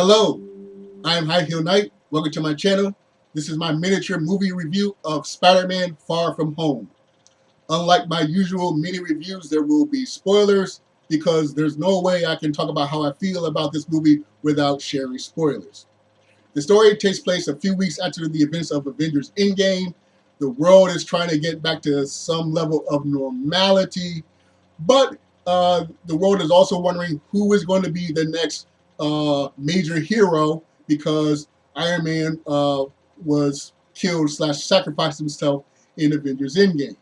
Hello, I am High Heel Knight. Welcome to my channel. This is my miniature movie review of Spider-Man Far From Home. Unlike my usual mini reviews, there will be spoilers because there's no way I can talk about how I feel about this movie without sharing spoilers. The story takes place a few weeks after the events of Avengers Endgame. The world is trying to get back to some level of normality, but the world is also wondering who is going to be the next major hero because Iron Man was killed / sacrificed himself in Avengers Endgame.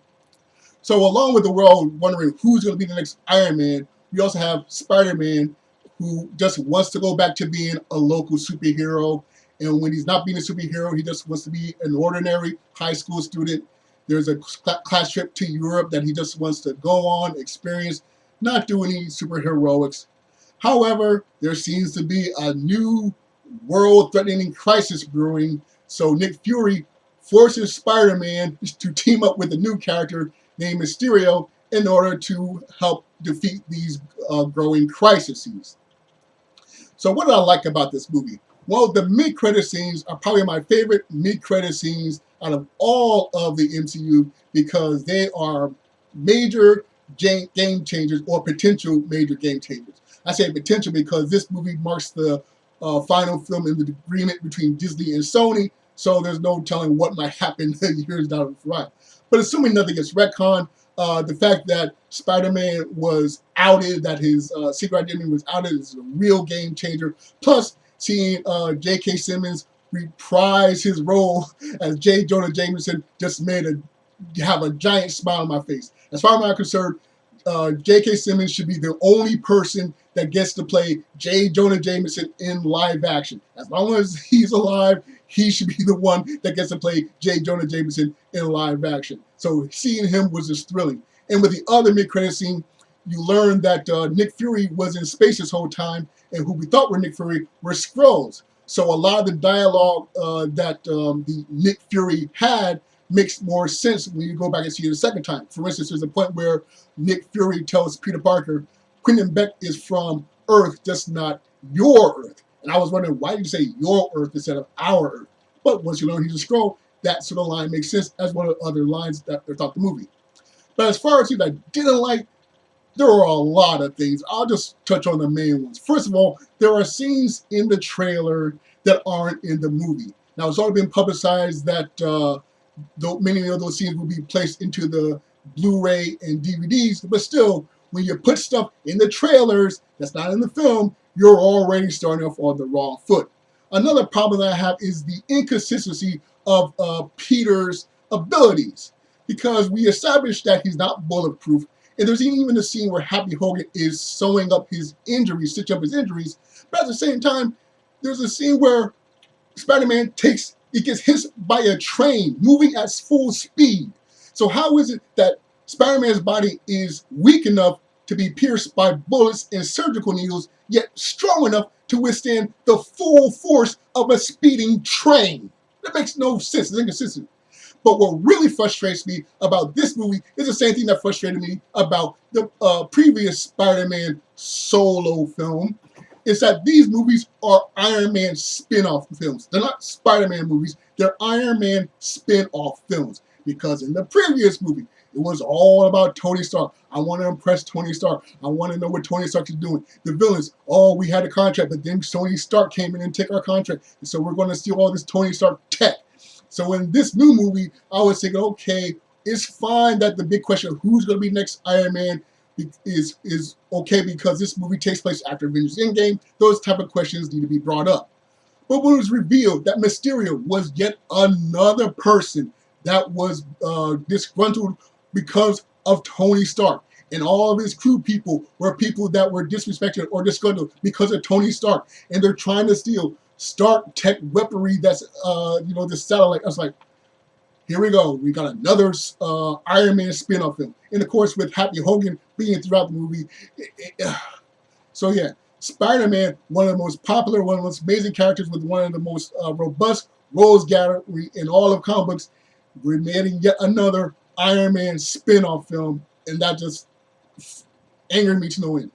So along with the world wondering who's going to be the next Iron Man, we also have Spider-Man who just wants to go back to being a local superhero. And when he's not being a superhero, he just wants to be an ordinary high school student. There's a class trip to Europe that he just wants to go on, experience, not do any superheroics. However, there seems to be a new world-threatening crisis brewing, so Nick Fury forces Spider-Man to team up with a new character named Mysterio in order to help defeat these growing crises. So what do I like about this movie? Well, the mid-credit scenes are probably my favorite mid-credit scenes out of all of the MCU because they are major game changers or potential major game changers. I say potential because this movie marks the final film in the agreement between Disney and Sony, so there's no telling what might happen years down the line. But assuming nothing gets retconned, the fact that Spider-Man was outed, that his secret identity was outed, is a real game changer. Plus, seeing J.K. Simmons reprise his role as J. Jonah Jameson just made have a giant smile on my face. As far as I'm concerned, J.K. Simmons should be the only person that gets to play J. Jonah Jameson in live action. As long as he's alive, he should be the one that gets to play J. Jonah Jameson in live action. So seeing him was just thrilling. And with the other mid-credit scene, you learn that Nick Fury was in space this whole time, and who we thought were Nick Fury were Skrulls. So a lot of the dialogue that the Nick Fury had makes more sense when you go back and see it a second time. For instance, there's a point where Nick Fury tells Peter Parker, Quentin Beck is from Earth, just not your Earth. And I was wondering, why did you say your Earth instead of our Earth? But once you learn he's a Skrull, that sort of line makes sense as one of the other lines that are throughout the movie. But as far as things I didn't like, there are a lot of things. I'll just touch on the main ones. First of all, there are scenes in the trailer that aren't in the movie. Now, it's already been publicized that many of those scenes will be placed into the Blu-ray and DVDs, but still, when you put stuff in the trailers that's not in the film, you're already starting off on the wrong foot. Another problem that I have is the inconsistency of Peter's abilities, because we established that he's not bulletproof, and there's even a scene where Happy Hogan is sewing up his injuries, stitching up his injuries, but at the same time, there's a scene where Spider-Man gets hit by a train moving at full speed. So how is it that Spider-Man's body is weak enough to be pierced by bullets and surgical needles, yet strong enough to withstand the full force of a speeding train? That makes no sense. It's inconsistent. But what really frustrates me about this movie is the same thing that frustrated me about the previous Spider-Man solo film, is that these movies are Iron Man spin-off films. They're not Spider-Man movies, they're Iron Man spin-off films. Because in the previous movie, it was all about Tony Stark. I want to impress Tony Stark. I want to know what Tony Stark is doing. The villains, oh, we had a contract, but then Tony Stark came in and took our contract. And so we're going to steal all this Tony Stark tech. So in this new movie, I was thinking, okay, it's fine that the big question of who's going to be next Iron Man is okay because this movie takes place after Avengers Endgame. Those type of questions need to be brought up. But when it was revealed that Mysterio was yet another person that was disgruntled because of Tony Stark, and all of his crew people were people that were disrespected or disgruntled because of Tony Stark, and they're trying to steal Stark tech weaponry that's this satellite. I was like, here we go. We got another Iron Man spin-off film. And of course, with Happy Hogan being throughout the movie. So yeah, Spider-Man, one of the most popular, one of the most amazing characters with one of the most robust roles gallery in all of comic books. We're getting yet another Iron Man spin-off film, and that just angered me to no end.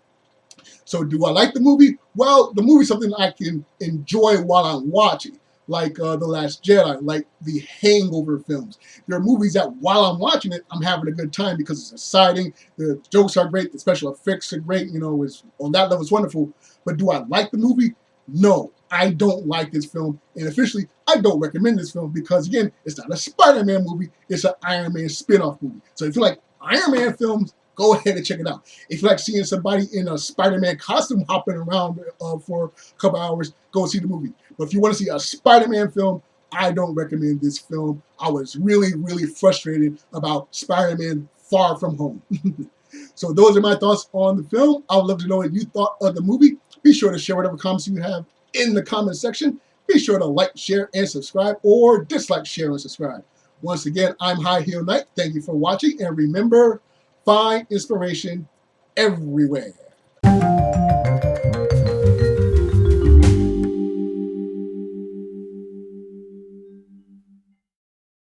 So do I like the movie? Well, the movie's something I can enjoy while I'm watching, like The Last Jedi, like the Hangover films. There are movies that while I'm watching it, I'm having a good time because it's exciting, the jokes are great, the special effects are great, it's, on that level it's wonderful. But do I like the movie? No, I don't like this film, and officially, I don't recommend this film because, again, it's not a Spider-Man movie, it's an Iron Man spin-off movie. So if you like Iron Man films, go ahead and check it out. If you like seeing somebody in a Spider-Man costume hopping around for a couple hours, go see the movie. But if you want to see a Spider-Man film, I don't recommend this film. I was really, really frustrated about Spider-Man Far From Home. So those are my thoughts on the film. I would love to know what you thought of the movie. Be sure to share whatever comments you have in the comment section. Be sure to like, share, and subscribe, or dislike, share, and subscribe. Once again, I'm High Heel Knight. Thank you for watching, and remember, find inspiration everywhere.